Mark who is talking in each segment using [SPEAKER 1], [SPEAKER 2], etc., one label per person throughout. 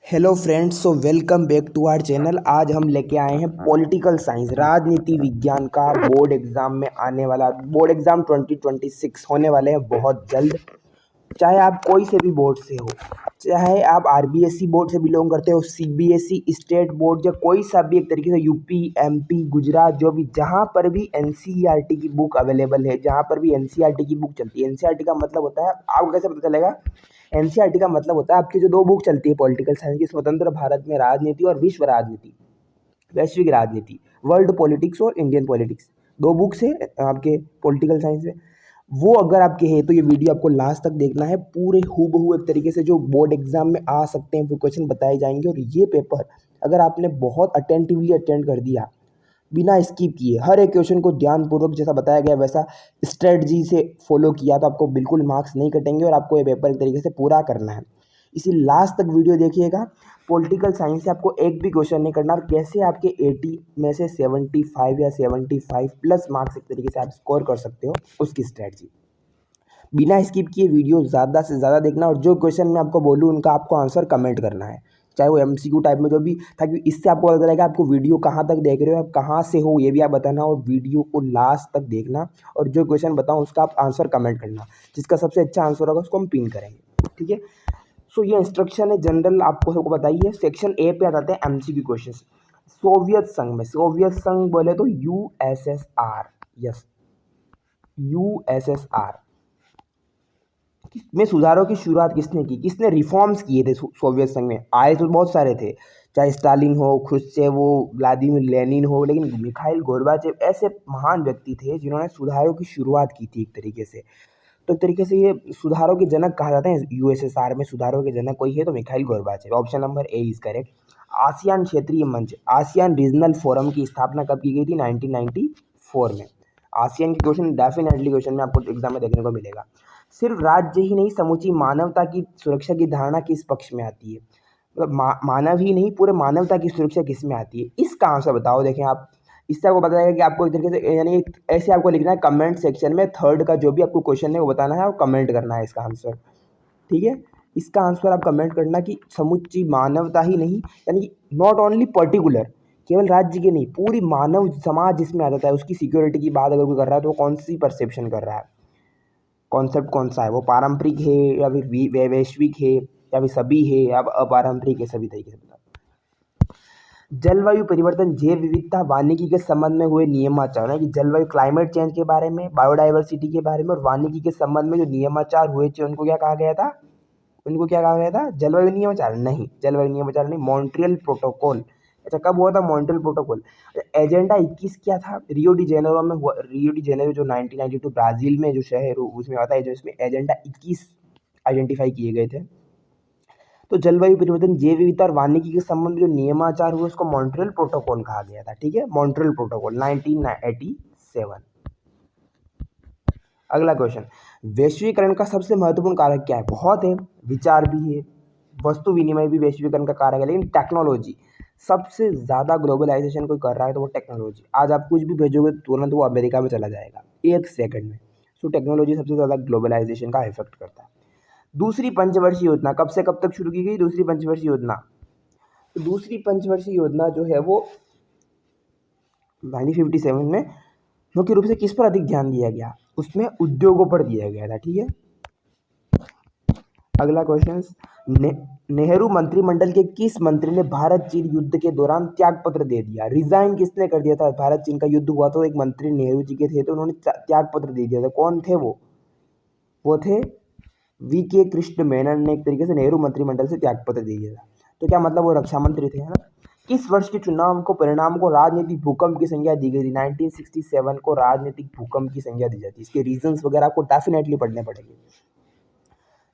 [SPEAKER 1] Hello friends, so welcome back to our channel. आज हम लेके आए हैं पॉलिटिकल साइंस राजनीति विज्ञान का बोर्ड एग्जाम में आने वाला बोर्ड एग्जाम 2026 होने वाले हैं बहुत जल्द। चाहे आप कोई से भी बोर्ड से हो, चाहे आप आरबीएसई बोर्ड से बिलोंग करते हो, सीबीएसई स्टेट बोर्ड या कोई सा भी एक तरीके से यूपी एमपी गुजरात, जो भी जहाँ पर भी एनसीईआरटी की बुक अवेलेबल है, जहाँ पर भी एनसीईआरटी की बुक चलती है। एनसीईआरटी का मतलब होता है, आपको कैसे पता चलेगा? एनसीईआरटी का मतलब होता है आपकी जो दो बुक चलती है पॉलिटिकल साइंस की, स्वतंत्र भारत में राजनीति और विश्व राजनीति, वैश्विक राजनीति, वर्ल्ड पॉलिटिक्स और इंडियन पॉलिटिक्स। दो बुक्स है आपके पॉलिटिकल साइंस में। वो अगर आपके हैं तो ये वीडियो आपको लास्ट तक देखना है। पूरे हूबहू एक तरीके से जो बोर्ड एग्जाम में आ सकते हैं वो क्वेश्चन बताए जाएंगे। और ये पेपर अगर आपने बहुत अटेंटिवली अटेंड कर दिया, बिना स्किप किए, हर एक क्वेश्चन को ध्यानपूर्वक जैसा बताया गया वैसा स्ट्रेटजी से फॉलो किया, तो आपको बिल्कुल मार्क्स नहीं कटेंगे और आपको ये पेपर एक तरीके से पूरा करना है। इसी लास्ट तक वीडियो देखिएगा। पॉलिटिकल साइंस से आपको एक भी क्वेश्चन नहीं करना, और कैसे आपके 80 में से 75 या 75 प्लस मार्क्स एक तरीके से आप स्कोर कर सकते हो, उसकी स्ट्रेटजी। बिना स्किप किए वीडियो ज़्यादा से ज़्यादा देखना, और जो क्वेश्चन मैं आपको बोलूँ उनका आपको आंसर कमेंट करना है, चाहे वो एमसीक्यू टाइप में जो भी, ताकि इससे आपको पता चलेगा आपको वीडियो कहाँ तक देख रहे हो, आप कहाँ से हो ये भी आप बताना, और वीडियो को लास्ट तक देखना। और जो क्वेश्चन बताऊँ उसका आप आंसर कमेंट करना, जिसका सबसे अच्छा आंसर होगा उसको हम पिन करेंगे, ठीक है। सो ये इंस्ट्रक्शन है जनरल, आपको सबको बताइए। सेक्शन ए पे आ जाते हैं एमसीक्यू क्वेश्चन। सोवियत संघ में, सोवियत संघ बोले तो यूएसएसआर, यस, यूएसएसआर में सुधारों की शुरुआत किसने की, किसने रिफॉर्म्स किए थे सोवियत संघ में? आए तो बहुत सारे थे, चाहे स्टालिन हो, खुश्चेव हो, व्लादिमीर लेनिन हो, लेकिन मिखाइल गोर्बाचेव ऐसे महान व्यक्ति थे जिन्होंने सुधारों की शुरुआत की थी एक तरीके से। तो एक तरीके से ये सुधारों के जनक कहा जाता है। यूएसएसआर में सुधारों के जनक कोई है तो Mikhail Gorbachev. Option number A is correct. ASEAN क्षेत्रीय मंच, आसियान रीजनल फोरम की स्थापना कब की गई थी? 1994 में। आसियान के क्वेश्चन डेफिनेटली क्वेश्चन में आपको एग्जाम में देखने को मिलेगा। सिर्फ राज्य ही नहीं, समूची मानवता की सुरक्षा की धारणा किस पक्ष में आती है? मतलब मानव ही नहीं, पूरे मानवता की सुरक्षा किस में आती है? इसका आंसर बताओ। देखें आप, इससे आपको पता चलेगा कि आपको एक तरीके से, यानी ऐसे आपको लिखना है कमेंट सेक्शन में, थर्ड का जो भी आपको क्वेश्चन है वो बताना है और कमेंट करना है इसका आंसर, ठीक है। इसका आंसर आप कमेंट करना कि समुच्ची मानवता ही नहीं, यानी कि नॉट ओनली पर्टिकुलर, केवल राज्य के नहीं, पूरी मानव समाज जिसमें आ जाता है, उसकी सिक्योरिटी की बात अगर कोई कर रहा है तो वो कौन सी परसेप्शन कर रहा है, कॉन्सेप्ट कौन सा है? वो पारंपरिक है या फिर वैश्विक है या फिर सभी है या अपारंपरिक है? सभी तरीके से बताओ। जलवायु परिवर्तन, जैव विविधता, वानिकी के संबंध में हुए नियमाचार है कि जलवायु क्लाइमेट चेंज के बारे में, बायोडाइवर्सिटी के बारे में और वानिकी के संबंध में जो नियमाचार हुए थे उनको क्या कहा गया था? उनको क्या कहा गया था? जलवायु नियमाचार नहीं, जलवायु नियमाचार नहीं, मॉन्ट्रियल प्रोटोकॉल। अच्छा, कब हुआ था मॉन्ट्रियल प्रोटोकॉल? एजेंडा 21 क्या था? रियो डी जेनेरो में हुआ। रियो डी जेनेरो जो 1992 ब्राजील में जो शहर उसमें आता है, जो इसमें एजेंडा 21 आइडेंटिफाई किए गए थे। तो जलवायु परिवर्तन, जैव विविधता और वानिकी के संबंध में जो नियमाचार हुए उसको मॉन्ट्रियल प्रोटोकॉल कहा गया था, ठीक है। Montreal protocol 1987। अगला क्वेश्चन, वैश्वीकरण का सबसे महत्वपूर्ण कारक क्या है? बहुत है, विचार भी है, वस्तु विनिमय भी वैश्वीकरण का कारक है, लेकिन टेक्नोलॉजी सबसे ज़्यादा ग्लोबलाइजेशन कोई कर रहा है तो वो टेक्नोलॉजी। आज आप कुछ भी भेजोगे तुरंत वो अमेरिका में चला जाएगा एक सेकंड में। सो टेक्नोलॉजी सबसे ज़्यादा ग्लोबलाइजेशन का इफेक्ट करता है। दूसरी पंचवर्षीय योजना कब से कब तक शुरू की गई? दूसरी पंचवर्षीय योजना, तो दूसरी पंचवर्षीय योजना जो है वो 1957 में मुख्य रूप से किस पर अधिक ध्यान दिया गया? उसमें उद्योगों पर दिया गया था, ठीक है। अगला क्वेश्चन, नेहरू मंत्रिमंडल के किस मंत्री ने भारत चीन युद्ध के दौरान त्याग पत्र दे दिया? रिजाइन किसने कर दिया था? भारत चीन का युद्ध हुआ तो एक मंत्री नेहरू जी के थे, तो उन्होंने त्याग पत्र दे दिया था। कौन थे वो थे वी.के. कृष्ण मेनन ने एक तरीके से नेहरू मंत्रिमंडल से त्याग पत्र दे दिया था। तो क्या मतलब वो रक्षा मंत्री थे, है ना। किस वर्ष के चुनाव को परिणाम को राजनीतिक भूकंप की संज्ञा दी गई थी? 1967 को राजनीतिक भूकंप की संज्ञा दी जाती है। इसके रीजंस वगैरह आपको डेफिनेटली पढ़ने पड़ेंगे।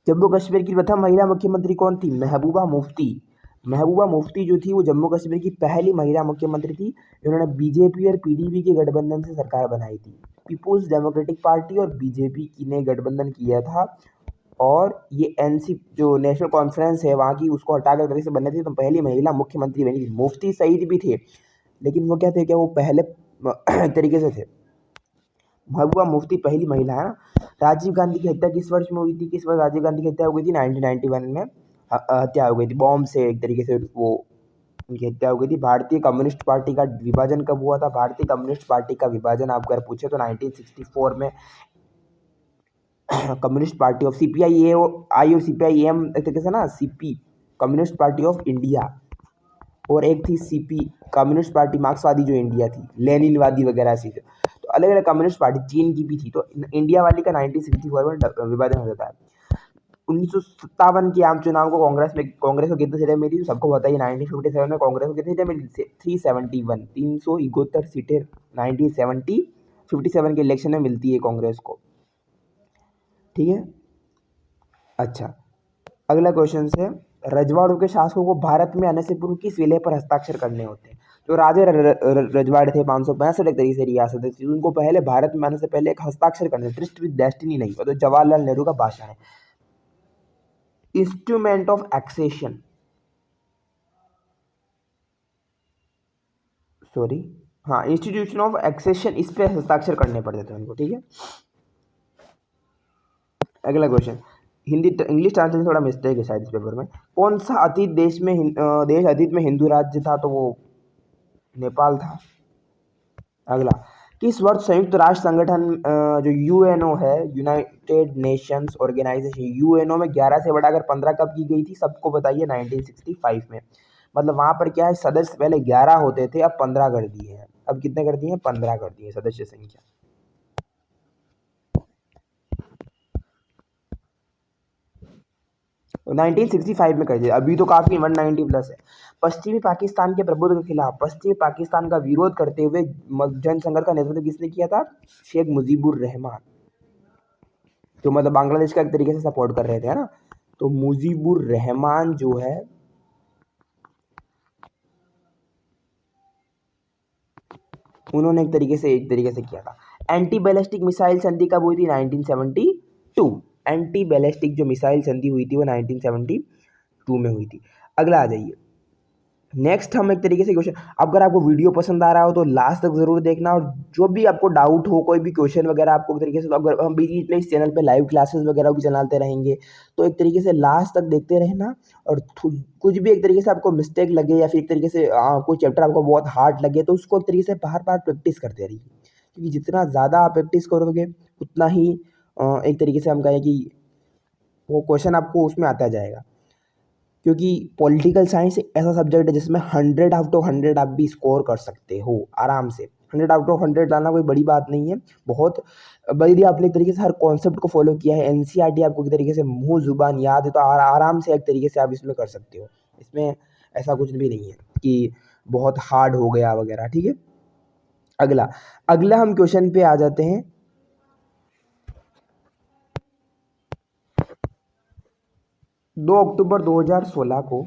[SPEAKER 1] जम्मू कश्मीर की प्रथम महिला मुख्यमंत्री कौन थी? महबूबा मुफ्ती। महबूबा मुफ्ती जो थी वो जम्मू कश्मीर की पहली महिला मुख्यमंत्री थी, जिन्होंने बीजेपी और पीडीपी के गठबंधन से सरकार बनाई थी। पीपुल्स डेमोक्रेटिक पार्टी और बीजेपी की ने गठबंधन किया था, और ये एनसी जो नेशनल कॉन्फ्रेंस है वहाँ की, उसको हटाकर तरह से बनने थी, तो पहली महिला मुख्यमंत्री बनी थी। मुफ्ती सईद भी थे, लेकिन वो क्या थे, क्या वो पहले तरीके से थे। महबूबा मुफ्ती पहली महिला है ना। राजीव गांधी की हत्या किस वर्ष में हुई थी? किस वर्ष राजीव गांधी की हत्या हो गई थी? 1991 में। हत्या हो गई थी बॉम्ब से, एक तरीके से वो उनकी हत्या हो गई थी। भारतीय कम्युनिस्ट पार्टी का विभाजन कब हुआ था? भारतीय कम्युनिस्ट पार्टी का विभाजन आप अगर पूछे तो 1964 में कम्युनिस्ट पार्टी ऑफ सीपीआई आई और सीपीआई एम एक तरीके से ना, CP communist party of India, और एक थी सीपी कम्युनिस्ट पार्टी मार्क्सवादी जो इंडिया थी, लेनिनवादी वगैरह सी। तो अलग अलग कम्युनिस्ट पार्टी चीन की भी थी। तो इंडिया वाली का 1964 में विभाजन हो जाता है। 1957 के आम चुनाव को कांग्रेस को कितने सीटें मिली? तो सबको पता है 1957 में कांग्रेस को कितनी सीटें मिली? 371, 371 सीटें 1957 के इलेक्शन में मिलती है कांग्रेस को। ठीक है, अच्छा अगला क्वेश्चन है, रजवाड़ों के शासकों को भारत में आने से पूर्व किस विलय पर हस्ताक्षर करने होते हैं? जो राजे रजवाड़े थे 565 एक तरीके से रियासतें थी, उनको पहले भारत में आने से पहले एक हस्ताक्षर करने, ट्रिस्ट विद डेस्टिनी नहीं हुआ। तो जवाहरलाल नेहरू का भाषण है, इंस्ट्रूमेंट ऑफ एक्सेशन, सॉरी हाँ, इंस्टीट्यूशन ऑफ एक्सेशन, इस पे हस्ताक्षर करने पड़ते थे उनको। ठीक है, अगला क्वेश्चन, हिंदी इंग्लिश ट्रांसलेशन थोड़ा मिस्टेक है शायद इस पेपर में। कौन सा अतीत देश अतीत में हिंदू राज्य था? तो वो नेपाल था। अगला, किस वर्ष संयुक्त राष्ट्र संगठन जो यूएनओ है, यूनाइटेड नेशंस ऑर्गेनाइजेशन, यूएनओ में 11 से बढ़ाकर 15 कब की गई थी? सबको बताइए 1965 में। मतलब वहाँ पर क्या है, सदस्य पहले 11 होते थे, अब 15 कर दिए हैं। अब कितने कर दिए हैं? 15 कर दिए सदस्य संख्या। 1965 में कर दिया, अभी तो काफी 190 प्लस है। पश्चिमी पाकिस्तान के प्रभुत्व के खिलाफ पश्चिमी पाकिस्तान का विरोध करते हुए जनसंघर्ष का नेतृत्व किसने किया था? शेख मुजीबुर रहमान, जो मतलब बांग्लादेश का एक तरीके से सपोर्ट कर रहे थे, है ना। तो मुजीबुर रहमान जो है, उन्होंने एक तरीके से किया था। एंटी बैलिस्टिक मिसाइल संधि कब हुई थी? 1972। एंटी बैलिस्टिक जो मिसाइल संधि हुई थी वो 1972 में हुई थी। अगला आ जाइए, नेक्स्ट हम एक तरीके से क्वेश्चन, अगर आपको वीडियो पसंद आ रहा हो तो लास्ट तक जरूर देखना, और जो भी आपको डाउट हो, कोई भी क्वेश्चन वगैरह आपको एक तरीके से, अगर हम बीच में इस चैनल पे लाइव क्लासेस वगैरह भी चलाते रहेंगे, तो एक तरीके से लास्ट तक देखते रहना। और कुछ भी एक तरीके से आपको मिस्टेक लगे या फिर एक तरीके से कोई चैप्टर आपको बहुत हार्ड लगे, तो उसको एक तरीके से बार बार प्रैक्टिस करते रहिए, क्योंकि जितना ज़्यादा आप प्रैक्टिस करोगे उतना ही एक तरीके से हम कहें कि वो क्वेश्चन आपको उसमें आता जाएगा। क्योंकि पॉलिटिकल साइंस एक ऐसा सब्जेक्ट है जिसमें 100 आउट ऑफ 100 आप भी स्कोर कर सकते हो आराम से। 100 आउट ऑफ 100 लाना कोई बड़ी बात नहीं है, बहुत यदि आपने एक तरीके से हर कॉन्सेप्ट को फॉलो किया है, एनसीईआरटी आपको एक तरीके से मुंह जुबान याद है, तो आराम से एक तरीके से आप इसमें कर सकते हो। इसमें ऐसा कुछ भी नहीं है कि बहुत हार्ड हो गया वगैरह। ठीक है, अगला अगला हम क्वेश्चन पे आ जाते हैं। 2 अक्टूबर 2016 को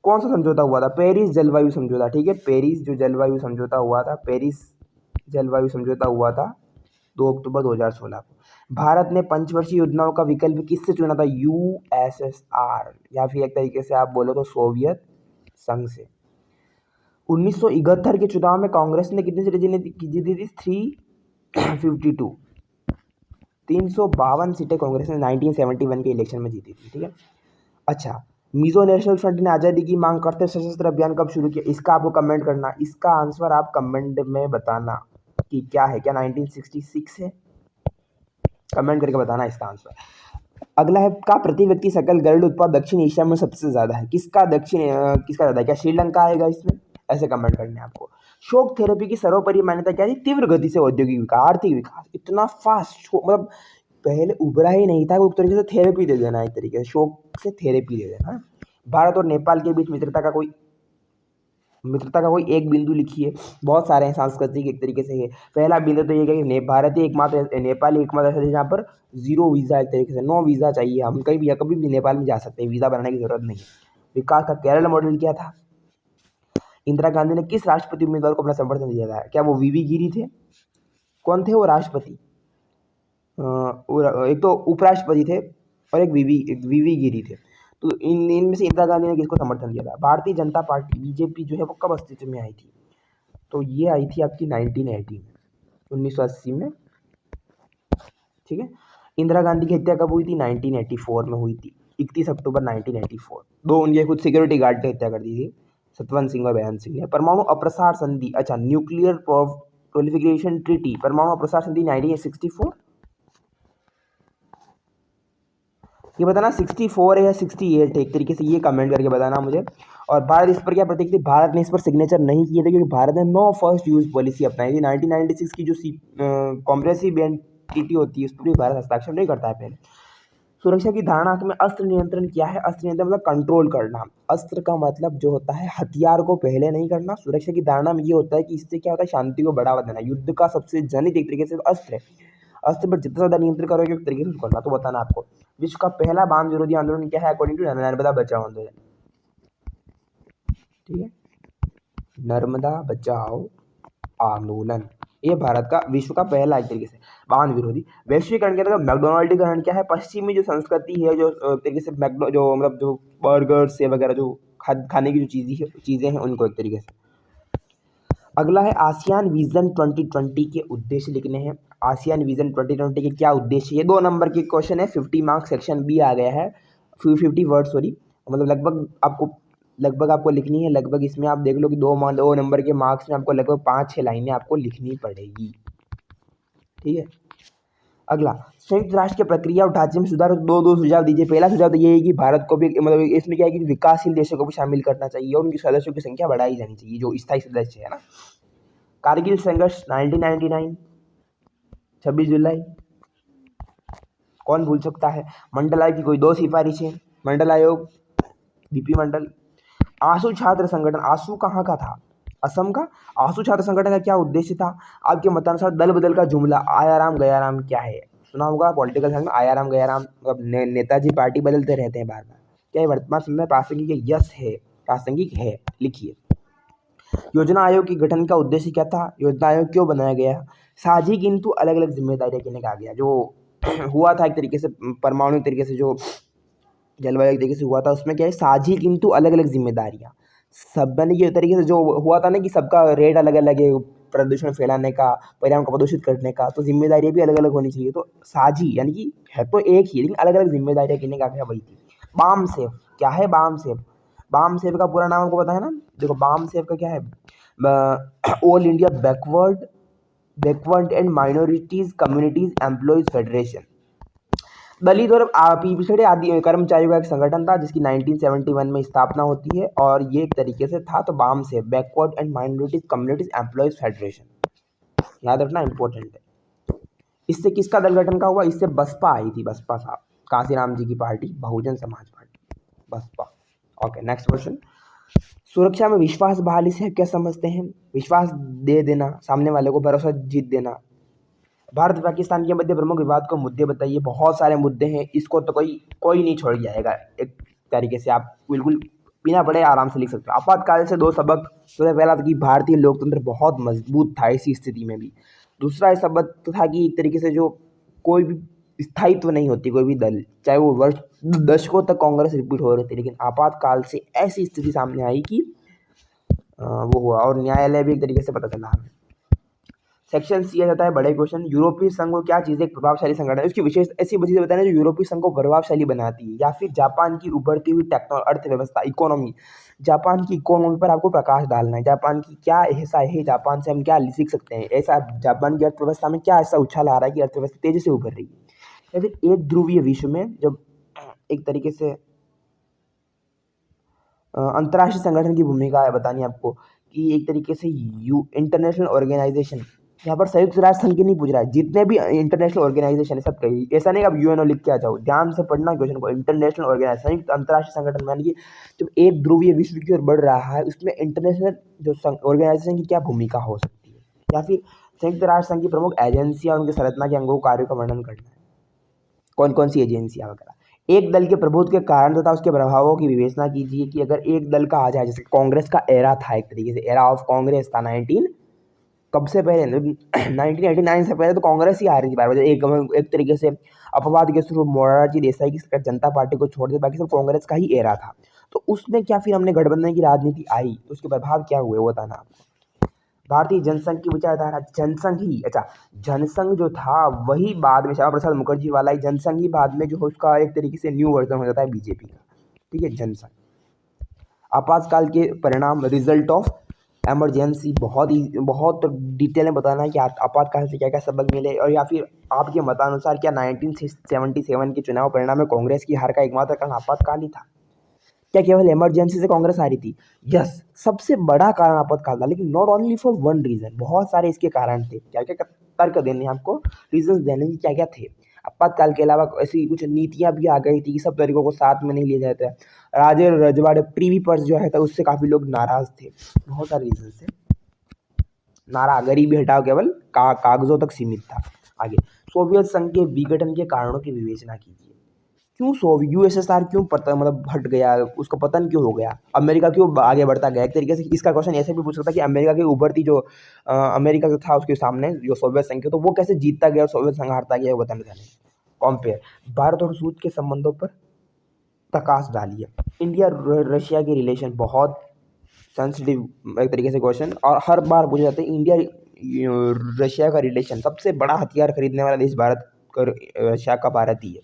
[SPEAKER 1] कौन सा समझौता हुआ था? पेरिस जलवायु समझौता। ठीक है, पेरिस जो जलवायु समझौता हुआ था, पेरिस जलवायु समझौता हुआ था 2 अक्टूबर 2016 को। भारत ने पंचवर्षीय योजनाओं का विकल्प किससे चुना था? यूएसएसआर, या फिर एक तरीके से आप बोलो तो सोवियत संघ से। 1971 के चुनाव में कांग्रेस ने कितनी सीटें जीती थी? 352, 352 सीटें कांग्रेस ने 1971 के इलेक्शन में जीती थी। ठीक है, अच्छा, मिजो नेशनल फ्रंट ने आज़ादी की मांग करते सशस्त्र अभियान कब शुरू किया? इसका आपको कमेंट करना, इसका आंसर आप कमेंट में बताना कि क्या है, क्या 1966 है? कमेंट करके बताना इसका आंसर। अगला है, का प्रति व्यक्ति सकल घरेलू उत्पाद दक्षिण एशिया में सबसे ज्यादा है? किसका किसका ज्यादा है? क्या श्रीलंका आएगा इसमें? ऐसे कमेंट करने हैं आपको। शॉक थेरेपी की सर्वोपरि मान्यता क्या थी? तीव्र गति से औद्योगिक विकास, आर्थिक विकास, इतना फास्ट, मतलब पहले उभरा ही नहीं था, एक तरीके से थेरेपी दे देना, एक तरीके से शॉक से थेरेपी दे देना। भारत और नेपाल के बीच मित्रता का कोई एक बिंदु लिखिए। बहुत सारे हैं, सांस्कृतिक एक तरीके से है। पहला बिंदु तो ये है कि भारत ही एकमात्र, नेपाल ही एकमात्र ऐसा देश जहाँ पर जीरो वीज़ा, एक तरीके से नो वीज़ा चाहिए, हम कभी भी नेपाल में जा सकते हैं, वीज़ा बनाने की जरूरत नहीं। विकास का केरल मॉडल क्या था? इंदिरा गांधी ने किस राष्ट्रपति उम्मीदवार को अपना समर्थन दिया था? क्या वो वीवी गिरी थे? कौन थे वो राष्ट्रपति? एक तो उपराष्ट्रपति थे और एक वीवी गिरी थे। तो इनमें से इंदिरा गांधी ने किसको समर्थन दिया था? भारतीय जनता पार्टी बीजेपी जो है वो कब अस्तित्व में आई थी? तो ये आई थी आपकी 1980 में, 1980 में। ठीक है, इंदिरा गांधी की हत्या कब हुई थी? 1984 में हुई थी। 31 अक्टूबर 1984। दो उनके खुद सिक्योरिटी गार्ड की हत्या कर दी थी, सतवंत सिंह और बेअंत सिंह ने। परमाणु अप्रसार संधि, अच्छा न्यूक्लियर प्रोलिफरेशन ट्रीटी, परमाणु अप्रसार संधि 1964, ये बताना 64 है या 68 है, एक तरीके से ये कमेंट करके बताना मुझे। और भारत इस पर क्या प्रतीक थी, भारत ने इस पर सिग्नेचर नहीं किए थे क्योंकि भारत ने नो फर्स्ट यूज पॉलिसी अपनाई थी। 1996 की जो कॉम्प्रेसिव एंटिटी होती है उस पर भी भारत हस्ताक्षर नहीं करता है पहले। सुरक्षा की धारणा में अस्त्र नियंत्रण क्या है, अस्त्र नियंत्रण मतलब कंट्रोल करना, अस्त्र का मतलब जो होता है हथियार को पहले नहीं करना। सुरक्षा की धारणा में ये होता है कि इससे क्या होता है, शांति को बढ़ावा देना। युद्ध का सबसे जनित एक तरीके से तो अस्त्र है, अस्त्र पर जितना ज्यादा नियंत्रण करोगे उस तरीके से करना। तो बताना आपको विश्व का पहला बांध विरोधी आंदोलन क्या है अकॉर्डिंग टू नर्मदा बचाओ आंदोलन, ठीक है, नर्मदा बचाओ आंदोलन, ये भारत का विश्व का पहला एक तरीके से बांध विरोधी। वैश्वीकरण के अंतर्गत मैकडोनाल्डीकरण क्या है, पश्चिमी जो संस्कृति है, जो तरीके से जो मतलब जो बर्गर से वगैरह जो खाने की जो चीज़ें हैं उनको एक तरीके से। अगला है आसियान विजन 2020 के उद्देश्य लिखने हैं। आसियान विजन 2020 के क्या उद्देश्य, ये 2 नंबर के क्वेश्चन है, 50 मार्क्स सेक्शन बी आ गया है, 50 वर्ड सॉरी, मतलब लगभग आपको लिखनी है। लगभग इसमें आप देख लो कि 2 नंबर के मार्क्स में आपको लगभग 5-6 लाइनें आपको लिखनी पड़ेगी, ठीक है। अगला संयुक्त राष्ट्र के प्रक्रिया और ढांचे में सुधार, दो सुझाव दीजिए। पहला सुझाव तो ये है कि भारत को भी मतलब इसमें क्या है कि विकासशील देशों को भी शामिल करना चाहिए और उनके सदस्यों की संख्या बढ़ाई जानी चाहिए, जो स्थायी सदस्य है ना। कारगिल संघर्ष 1999, 26 जुलाई, कौन भूल सकता है। मंडल आयोग की कोई 2 सिफारिशें, मंडल आयोग, बीपी मंडल। आंसू छात्र संगठन, आंसू कहाँ का था, असम का। आंसू छात्र संगठन का क्या उद्देश्य था आपके मतानुसार। दल बदल का जुमला, आयाराम गयाराम क्या है, सुना होगा पॉलिटिकल साइंस में, आयाराम गयाराम मतलब नेताजी पार्टी बदलते रहते हैं बार बार। क्या है, वर्तमान समय में प्रासंगिक है, यस है, प्रासंगिक है, लिखिए। योजना आयोग के गठन का उद्देश्य क्या था, योजना आयोग क्यों बनाया गया। साझी किंतु अलग अलग जिम्मेदारियां कहने का आ गया, जो हुआ था एक तरीके से परमाणु तरीके से जो जलवायु तरीके से हुआ था, उसमें क्या है साझी किंतु अलग अलग जिम्मेदारियां। सब यानी ये तरीके से जो हुआ था ना कि सबका रेट अलग अलग है, प्रदूषण फैलाने का, पर्यावरण को प्रदूषित करने का, तो जिम्मेदारियां भी अलग अलग होनी चाहिए। तो साझी यानी कि है तो एक ही लेकिन अलग अलग जिम्मेदारियां कहने का क्या वही थी। बाम सेफ क्या है, बाम सेफ, बाम सेफ का पूरा नाम आपको पता है ना। देखो बाम सेफ का क्या है, all India backward and minorities communities employees federation. दलित और पिछड़े आदि कर्मचारियों का एक संगठन था जिसकी 1971 में स्थापना होती है और ये एक तरीके से था। तो बाम से backward and minorities communities employees federation, याद रखना इंपॉर्टेंट है। इससे किसका दल गठन का हुआ, इससे बसपा आई थी, बसपा साहब, कांसीराम जी की party, Bahujan Samaj Party, BSP. Okay next question, सुरक्षा में विश्वास बहाली से क्या समझते हैं। विश्वास दे देना, सामने वाले को भरोसा जीत देना। भारत पाकिस्तान के मध्य प्रमुख विवाद को मुद्दे बताइए। बहुत सारे मुद्दे हैं, इसको तो कोई नहीं छोड़ जाएगा, एक तरीके से आप बिल्कुल बिना पढ़े आराम से लिख सकते हो। आपातकाल से 2 सबक, सबसे पहला था कि भारतीय लोकतंत्र बहुत मजबूत था ऐसी स्थिति में भी। दूसरा सबक तो था कि एक तरीके से जो कोई भी स्थायित्व नहीं होती कोई भी दल, चाहे वो वर्ष दशकों तक कांग्रेस रिपीट हो रही थी, लेकिन आपातकाल से ऐसी स्थिति सामने आई कि वो हुआ और न्यायालय भी एक तरीके से पता चला हमें। सेक्शन सी जाता है बड़े क्वेश्चन, यूरोपीय संघ को क्या चीज़ एक प्रभावशाली संगठन है, उसकी विशेष ऐसी चीजें बताना जो यूरोपीय संघ को प्रभावशाली बनाती है। या फिर जापान की उभरती हुई अर्थव्यवस्था, इकोनॉमी, जापान की इकोनॉमी पर आपको प्रकाश डालना है। जापान की क्या ऐसा है, जापान से हम क्या सीख सकते हैं, ऐसा जापान की अर्थव्यवस्था में क्या ऐसा उछाल आ रहा है कि अर्थव्यवस्था तेजी से उभर रही है। या फिर एक ध्रुवीय विश्व में जब एक तरीके से अंतर्राष्ट्रीय संगठन की भूमिका है बतानी आपको कि एक तरीके से इंटरनेशनल ऑर्गेनाइजेशन, यहाँ पर संयुक्त राष्ट्र संघ की नहीं पूछ रहा है, जितने भी इंटरनेशनल ऑर्गेनाइजेशन है सब कही, ऐसा नहीं आप यूएनओ लिख के आ जाओ, ध्यान से पढ़ना क्वेश्चन को। इंटरनेशनल ऑर्गेनाइजेशन संयुक्त अंतर्राष्ट्रीय संगठन, यानी कि जब एक ध्रुवीय विश्व की ओर बढ़ रहा है उसमें इंटरनेशनल जो ऑर्गेनाइजेशन की क्या भूमिका हो सकती है। या फिर संयुक्त राष्ट्र संघ की प्रमुख एजेंसियां, उनके संरचना के अंगों कार्यों का वर्णन करना है, कौन कौन सी एजेंसियां वगैरह। एक दल के प्रभुत्व के कारण तथा उसके प्रभावों की विवेचना कीजिए कि अगर एक दल का आ जाए, जैसे कांग्रेस का एरा था एक तरीके से, एरा ऑफ कांग्रेस था 19 कब से पहले 1989 से पहले तो कांग्रेस ही आ रही थी बार बार। एक तरीके से अपवाद के स्वरूप मोरारजी देसाई की जनता पार्टी को छोड़ दे, बाकी सब कांग्रेस का ही एरा था। तो उसमें क्या फिर हमने गठबंधन की राजनीति आई तो उसके प्रभाव क्या हुए वो बताना आपको। भारतीय जनसंघ की विचारधारा, जनसंघ ही, अच्छा जनसंघ जो था वही बाद में श्यामा प्रसाद मुखर्जी वाला ही जनसंघ ही बाद में जो है उसका एक तरीके से न्यू वर्जन हो जाता है बीजेपी का, ठीक है, जनसंघ। आपातकाल के परिणाम, रिजल्ट ऑफ इमरजेंसी, बहुत डिटेल में बताना है कि आपातकाल से क्या क्या सबक मिले, और या फिर आपके मतानुसार क्या 1977 के चुनाव परिणाम में कांग्रेस की हार का एकमात्र कारण आपातकाल ही था? क्या केवल इमरजेंसी से कांग्रेस हारी थी? यस, सबसे बड़ा कारण आपातकाल था, लेकिन not only for one reason, बहुत सारे इसके कारण थे। क्या क्या तर्क देने आपको, रीजन देने की क्या क्या थे। आपातकाल के अलावा ऐसी कुछ नीतियां भी आ गई थी कि सब तरीकों को साथ में नहीं लिया जाता है। राजे रजवाड़े प्रीवी पर्स जो है था उससे काफी लोग नाराज थे, बहुत सारे रीजन से नारा, गरीबी हटाओ केवल कागजों तक सीमित था। आगे, सोवियत संघ के विघटन के कारणों की विवेचना कीजिए। क्यों यूएसएसआर क्यों मतलब हट गया, उसका पतन क्यों हो गया, अमेरिका क्यों आगे बढ़ता गया? एक तरीके से इसका क्वेश्चन ऐसे भी पूछ सकता है कि अमेरिका की उभरती जो अमेरिका जो था उसके सामने जो सोवियत संघ, तो वो कैसे जीतता गया और सोवियत संघ हारता गया, वो बताना चाहेंगे। कॉम्पेयर, भारत और रूस के संबंधों पर प्रकाश डालिए। इंडिया रशिया के रिलेशन, बहुत सेंसिटिव एक तरीके से क्वेश्चन, और हर बार पूछे जाते हैं। इंडिया रशिया का रिलेशन, सबसे बड़ा हथियार खरीदने वाला देश भारत रशिया का भारत ही है,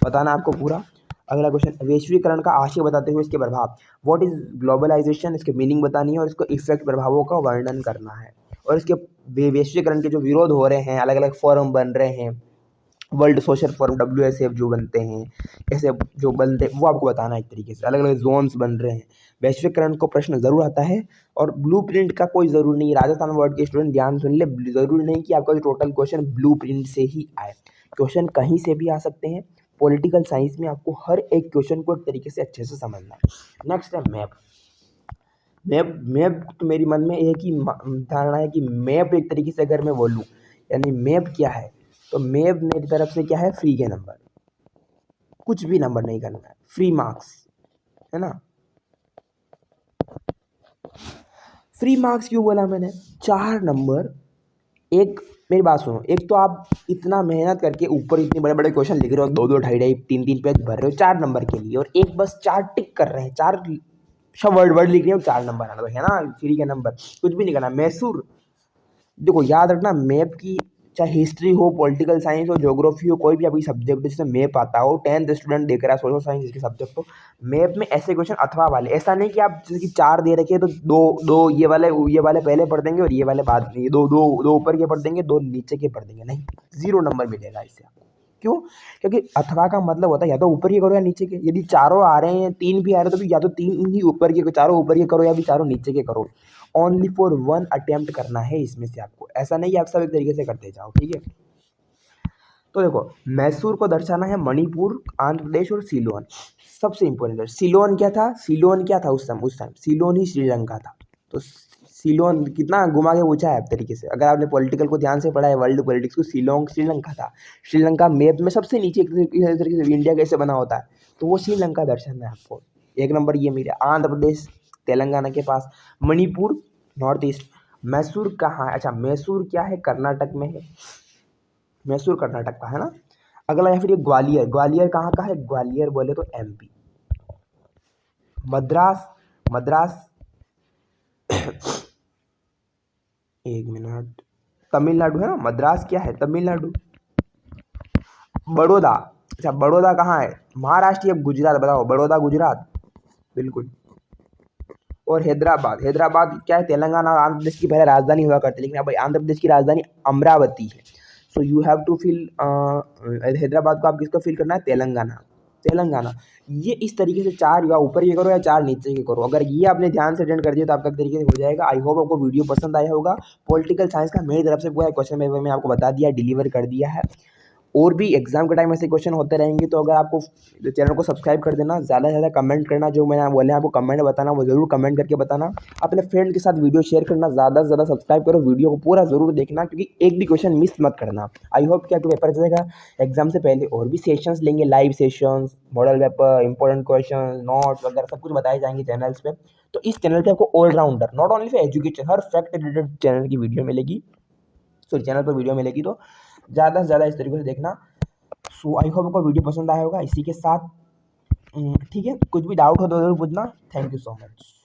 [SPEAKER 1] बताना आपको पूरा। अगला क्वेश्चन, वैश्वीकरण का आशय बताते हुए इसके प्रभाव, व्हाट इज ग्लोबलाइजेशन, इसके मीनिंग बतानी है और इसको इफेक्ट, प्रभावों का वर्णन करना है। और इसके वैश्वीकरण के जो विरोध हो रहे हैं, अलग अलग फोरम बन रहे हैं, वर्ल्ड सोशल फोरम WSF जो बनते हैं, ऐसे जो बनते हैं वो आपको बताना है। एक तरीके से अलग अलग जोन्स बन रहे हैं। वैश्वीकरण को प्रश्न जरूर आता है, और ब्लूप्रिंट का कोई जरूर नहीं, राजस्थान बोर्ड के स्टूडेंट ध्यान सुन ले, जरूरी नहीं कि आपका जो टोटल क्वेश्चन ब्लूप्रिंट से ही आए, क्वेश्चन कहीं से भी आ सकते हैं। पॉलिटिकल साइंस में आपको हर एक क्वेश्चन को एक तरीके से अच्छे से समझना है। नेक्स्ट है मैप। मैप तो मेरी मन में एक ही धारणा है कि मैप एक तरीके से अगर मैं बोलूँ, यानी मैप क्या है, तो मैप मेरी तरफ से क्या है, फ्री के नंबर, कुछ भी नंबर नहीं करना है, फ्री मार्क्स, है ना। फ्री मार्क्स क्यों बोला मैंने? 4 नंबर, एक मेरी बात सुनो, एक तो आप इतना मेहनत करके ऊपर इतने बड़े बड़े क्वेश्चन लिख रहे हो, 2-2 ढाई-ढाई 3-3 पेज भर रहे हो 4 नंबर के लिए, और एक बस 4 टिक कर रहे हैं, 4 सब वर्ड लिख रहे हो, 4 नंबर आना, है ना, फ्री के नंबर, कुछ भी नहीं करना। मैसूर, देखो याद रखना, मैप की चाहे हिस्ट्री हो, पॉलिटिकल साइंस हो, ज्योग्राफी हो, कोई भी अभी सब्जेक्ट जिसमें मैप आता हो, 10th स्टूडेंट देख रहा है, सोशल साइंस जिसके सब्जेक्ट हो, मैप में ऐसे क्वेश्चन अथवा वाले, ऐसा नहीं कि आप जैसे कि 4 दे रखे तो दो ये वाले पहले पढ़ देंगे और ये वाले बाद में, दो ऊपर के पढ़ देंगे, 2 नीचे के पढ़ देंगे, नहीं, 0 नंबर मिलेगा इससे आपको। क्यों? क्योंकि अथवा का मतलब होता है या तो ऊपर के करो या नीचे के। यदि चारों आ रहे हैं, 3 भी आ रहे हैं, तो भी या तो 3 ही ऊपर के, चारों ऊपर के करो या भी चारों नीचे के करो। ओनली फॉर 1 अटेम्प्ट करना है इसमें से आपको, ऐसा नहीं आप सब एक तरीके से करते जाओ, ठीक है। तो देखो, मैसूर को दर्शाना है मणिपुर, आंध्र प्रदेश और सीलोन। सबसे इंपॉर्टेंट है सीलोन। क्या था उस टाइम सीलोन ही श्रीलंका था। तो सीलोन कितना घुमा के पूछा है तरीके से, अगर आपने पॉलिटिकल को ध्यान से पढ़ा है, वर्ल्ड पॉलिटिक्स को, सीलोन श्रीलंका था। श्रीलंका मैप में सबसे नीचे एक तरीके से इंडिया कैसे बना होता है, तो वो श्रीलंका दर्शन है आपको। 1 नंबर ये मेरे। आंध्र प्रदेश तेलंगाना के पास, मणिपुर नॉर्थ ईस्ट। मैसूर कहाँ है? अच्छा, मैसूर क्या है, कर्नाटक में है। मैसूर कर्नाटक का है ना। अगला या फिर ये ग्वालियर कहाँ का है? ग्वालियर बोले तो MP। मद्रास 1 मिनट, तमिलनाडु है ना। मद्रास क्या है? तमिलनाडु। बड़ौदा, अच्छा बड़ौदा कहाँ है? महाराष्ट्र या गुजरात, बताओ। बड़ौदा गुजरात, बिल्कुल। और हैदराबाद क्या है? तेलंगाना और आंध्र प्रदेश की पहले राजधानी हुआ करती, लेकिन अब आंध्र प्रदेश की राजधानी अमरावती है। So you have to fill Hyderabad को आप किसको फिल करना है? तेलंगाना। ये इस तरीके से 4 या ऊपर ये करो या 4 नीचे के करो। अगर ये आपने ध्यान से अटेंड कर दिया तो आपका तरीके से हो जाएगा। आई होप आपको वीडियो पसंद आया होगा। पॉलिटिकल साइंस का मेरी तरफ से पूरा क्वेश्चन पेपर में आपको बता दिया, डिलीवर कर दिया है। और भी एग्जाम के टाइम ऐसे क्वेश्चन होते रहेंगे, तो अगर आपको चैनल को सब्सक्राइब कर देना, ज़्यादा से ज़्यादा कमेंट करना, जो मैंने बोले आपको कमेंट बताना वो ज़रूर कमेंट करके बताना। अपने फ्रेंड के साथ वीडियो शेयर करना, ज़्यादा से ज़्यादा सब्सक्राइब करो, वीडियो को पूरा ज़रूर देखना, क्योंकि एक भी क्वेश्चन मिस मत करना। आई होप कि आपको पेपर चलेगा। एग्जाम से पहले और भी सेशंस लेंगे, live sessions, model paper, important question, notes वगैरह सब कुछ बताए जाएंगे चैनल्स पे। तो इस चैनल पे आपको all rounder, not only for education, हर फैक्ट रिलेटेड चैनल की वीडियो मिलेगी, चैनल पर वीडियो मिलेगी। तो ज़्यादा से ज़्यादा इस तरीके से देखना। सो आई होप आपको वीडियो पसंद आया होगा। इसी के साथ ठीक है, कुछ भी डाउट हो तो जरूर पूछना। Thank you so much.